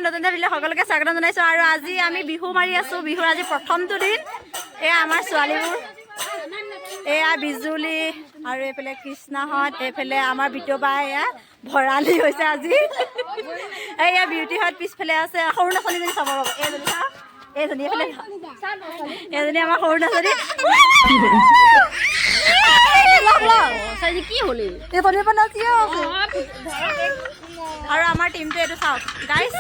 নতুন এটা ভিডিঅ' সকলোকে স্বাগতম জনাইছোঁ। আৰু আজি আমি বিহু মাৰি আছোঁ। বিহুৰ আজি প্ৰথমটো দিন। এয়া আমাৰ ছোৱালীবোৰ, এয়া বিজুলী আৰু এইফালে কৃষ্ণাহঁত, এইফালে আমাৰ বিতোবা, এয়া ভৰালি হৈছে আজি। এয়া বিউটিহঁত পিছফালে আছে। সৰু নাচনীজনী চাব ৰ'ব, এইজনী চাওক, এইজনী এইফালে, এইজনী আমাৰ সৰু নাচনী। কি হ'লি আৰু আমাৰ টিমটো এইটো চাওক গাইজ।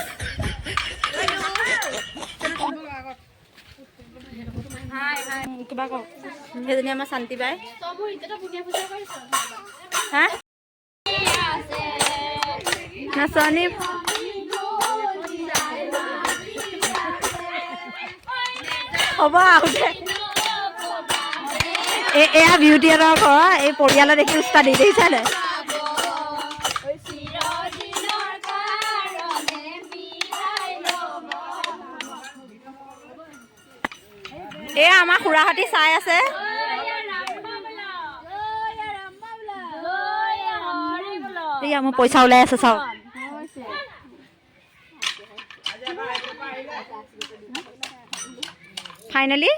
কিবা কওক, সেইজনী আমাৰ শান্তি বাই। হা নাচনী হ'ব আহোঁতে এয়া বিউটিহঁতৰ ঘৰ। এই পৰিয়ালৰ দেখি উস্তাদ দি দেখিছানে? এয়া আমাৰ খুৰাহঁতি চাই আছে। এয়া মোৰ পইচা ওলাই আছে চাওক। ফাইনেলি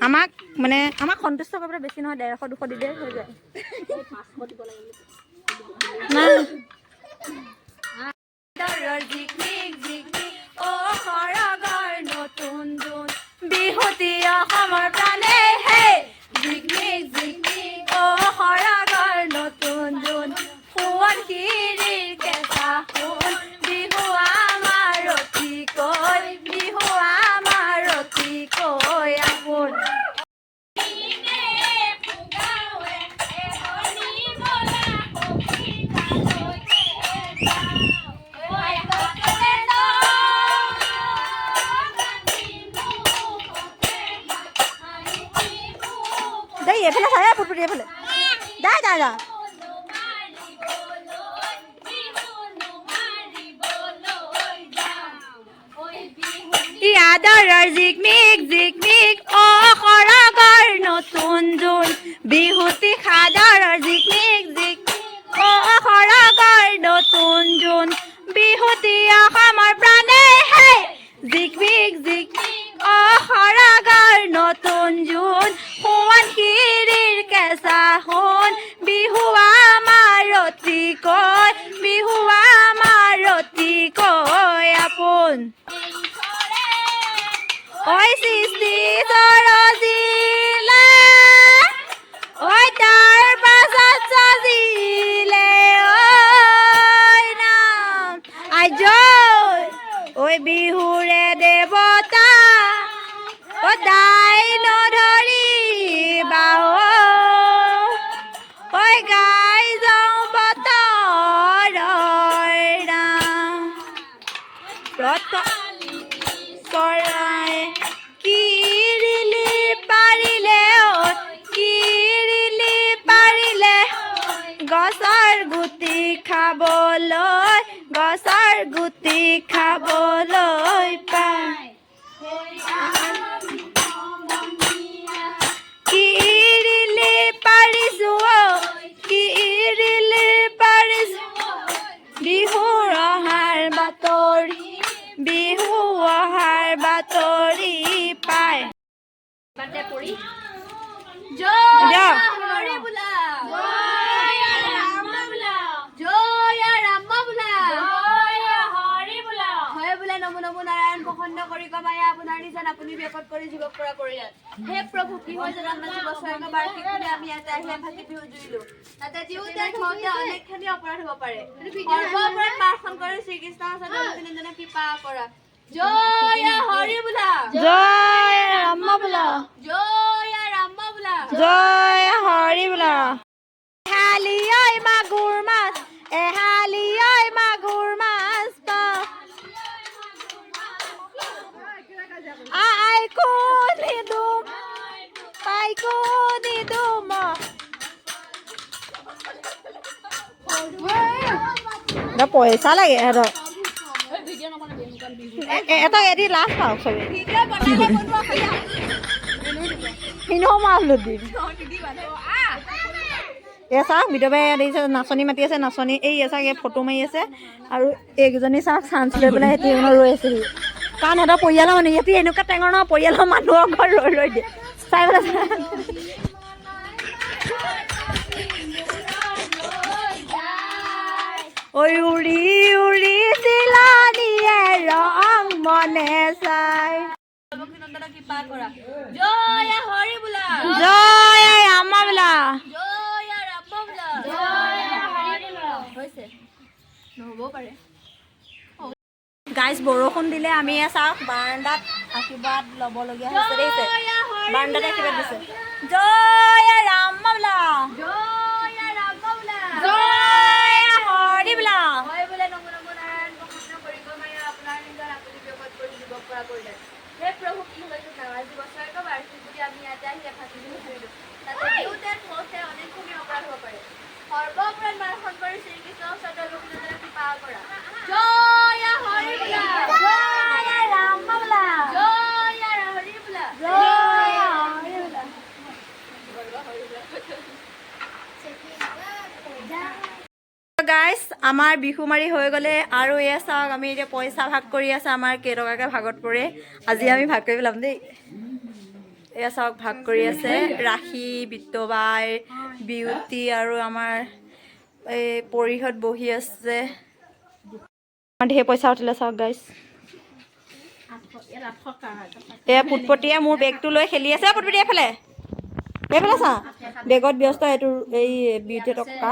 আমাক সন্তুষ্ট কৰিবলৈ বেছি নহয়, 150-200 দিলে হৈ যায়। বিহুতি অসমৰ প্ৰাণে হে জিকমিক জিকমিক অ' সৰাগৰ নতুন জোন সোৱণশিৰিৰ কেঁচা সোণ বিহু আমাৰ অতিকৈ, বিহু আমাৰ অতিকৈ আপোন। দেই এইফালে চাই ফুটফুটি এইফালে যা যা যা। আদৰৰ জিকমিক জিকমিক অ' সৰগৰ নতুন জোন বিহুতি সাদৰৰ জিকমিক জিকমিক অ' সৰগৰ নতুন জোন বিহুতি অসমৰ প্ৰাণে হে জিকমিক জিকমিক অ' সৰগৰ নতুন জোন সোৱণশিৰিৰ কেঁচা সোণ বিহু আমাৰ অতিকৈ, বিহু আমাৰ অতিকৈ আপোন। ঐ সৃষ্টি সৰজিলে, ঐ তাৰ পাছত সজিলে ঐ নাম আজয়, ঐ বিহুৰে দেৱতা ঐ দাই নধৰিবা ঐ গাই যাওঁ বতৰৰ নাম চৰাই কিৰিলি পাৰিলে কিৰিলি পাৰিলে গছৰ গুটি খাবলৈ, গছৰ গুটি খাবলৈ পায়। কিৰিলি পাৰিছো কিৰিলি পাৰিছো বিহুৰ অহাৰ বাতৰি, বিহু অহাৰ বাতৰি পায়। নমো নমো নাৰায়ণ প্ৰসন্ন কৰি কমাই আপোনাৰ নিজান আপুনি বেকত কৰি জীৱক পৰা পৰিয়াল। হে প্ৰভু কি হৈ জন্মাজি বছৰেক বাৰ্ষিক বুলি আমি ইয়াতে আহি ভাতি বিহু জুৰিলো। তাতে দিওঁতে থওঁতে অনেকখিনি অপৰাধ হ'ব পাৰে। সৰ্বপৰত প্ৰাৰ্থনা কৰি শ্ৰীকৃষ্ণ জনজনে কৃপা কৰা। জয় হৰি বোলা, জয় ৰাম বোলা, জয় ৰাম বোলা, জয় হৰি বোলা। এহালি ঐ মাগুৰ মাছ, এহালি ঐ মাগুৰ মাছ আই কোনি দুম পাই কোনি দুম। পইচা লাগে সিহঁতক, এটা এদি লাভ পাওক চবে। সিনেও মাছ দিম এই চাওক বিধৱাই দেখিছে নাচনী মাতি আছে নাচনী এই চাওক এই ফটো মাৰি আছে আৰু এইকেইজনী চাওক চান্স লৈ পেলাই সিহঁতি ৰৈ আছে কাৰণ সিহঁতৰ পৰিয়ালৰ মানে সিহঁতি এনেকুৱা টেঙৰ নহয় পৰিয়ালৰ মানুহৰ ঘৰত ৰৈ দিয়ে চাই পেলাই ঐ উৰি উৰি চিলনীয়ে ৰং মনে চাই সৰ্বকৃতজ্ঞতা কৃপা কৰা জয় হৰি বোলা জয় ৰামা বোলা জয় ৰাম বোলা জয় হৰি বোলা হৈছে নহ'বও পাৰে গাইজ বৰষুণ দিলে আমি চাওক বাৰাণ্ডাত আশীৰ্বাদ ল'বলগীয়া হৈছে দেখিছে বাৰাণ্ডাত আশীৰ্বাদ দিছে জয় ৰাম বোলা জয় ৰাম বোলা জয় হৰি বোলা হয় বোলে নমো নমো নাৰায়ণ প্ৰসন্ন কৰি মায়া আপোনাৰ নিজৰ আপুনি জগত কৰি দিব পৰা কৰিলে হে প্ৰভু কি হৈছে নাৰাজি বছৰেকৰ বাৰ্ষিক বুলি আমি ইয়াতে আহি এফাঁকি বিহু ধৰিলোঁ তাতে দিওঁতে থওঁতে অনেকখিনি অপৰাধ হ'ব পাৰে সৰ্বপৰাধ মাৰ্শন কৰি শ্ৰীকৃষ্ণ সৰ্বকৃতজ্ঞতা কৃপা কৰা জয় হৰি বোলা জয় ৰাম বোলা জয় হৰি বোলা জয় হৰি বোলা গাইজ আমাৰ বিহু মাৰি হৈ গ'লে আৰু এয়া চাওক আমি এতিয়া পইচা ভাগ কৰি আছে আমাৰ কেইটকাকৈ ভাগত পৰে আজি আমি ভাগ কৰি পেলাম দেই এয়া চাওক ভাগ কৰি আছে ৰাখি বিত্তবাই বিউটি আৰু আমাৰ এই পৰিহঁত বহি আছে আমাৰ ঢেৰ পইচা উঠিলে চাওক গাইজ এয়া পুটপটিয়ে মোৰ বেগটো লৈ খেলি আছে পুটপটি এইফালে চা বেগত ব্যস্ত এইটো এই বিউটি টকা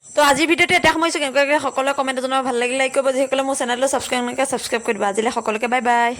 তো আজিৰ ভিডিঅ'টো এটা সময়ছো কেনেকুৱাকৈ সকলোৱে কমেণ্ট জনাব ভাল লাগিলে লাইক কৰিব যিসকলে মোৰ চেনেলটো ছাবস্ক্ৰাইব কৰি দিবা আজিলৈ সকলোকে বাই বাই